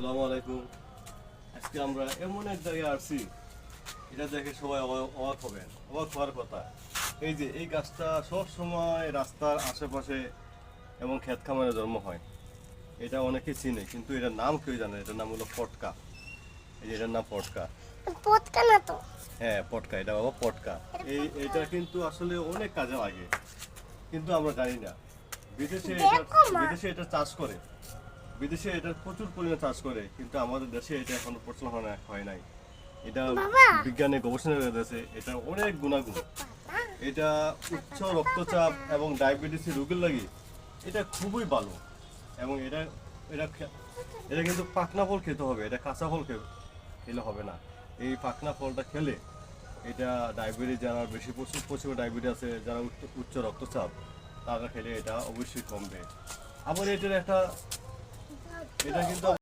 আসসালামু আলাইকুম। আজকে আমরা এমন এক জায়গায় আসছি, এটা দেখে সবাই অবাক হবেন, অবাক হওয়ার কথা। এই যে এই গাছটা সব সময় রাস্তার আশেপাশে এবং ক্ষেত খামারে জন্ম হয়। এটা অনেকে চিনে, কিন্তু এটার নাম কেউ জানে না। এটার নাম হলো পটকা। এই যে এটার নাম পটকা। পটকা না তো। হ্যাঁ, পটকা, এটা বাবা পটকা। এটা কিন্তু আসলে অনেক কাজে লাগে, কিন্তু আমরা জানি না। বিদেশে এটা চাষ করে, বিদেশে এটা প্রচুর পরিমাণে চাষ করে, কিন্তু আমাদের দেশে এটা এখনো প্রচলন হয় নাই। এটা বাবা। বিজ্ঞানে গবেষণা করেছে, এটা অনেক গুণাগুণ। এটা উচ্চ রক্তচাপ এবং ডায়াবেটিসের রোগীর লাগে এটা খুবই ভালো। এবং এটা এটা এটা কিন্তু পাকনা ফল খেতে হবে, এটা কাঁচা ফল খেলে হবে না। এই পাকনা ফলটা খেলে এটা ডায়াবেটিস, যারা বেশি প্রচুর ডায়াবেটিস আছে, যারা উচ্চ রক্তচাপ, তারা খেলে এটা অবশ্যই কমবে। আবার এটা কিন্তু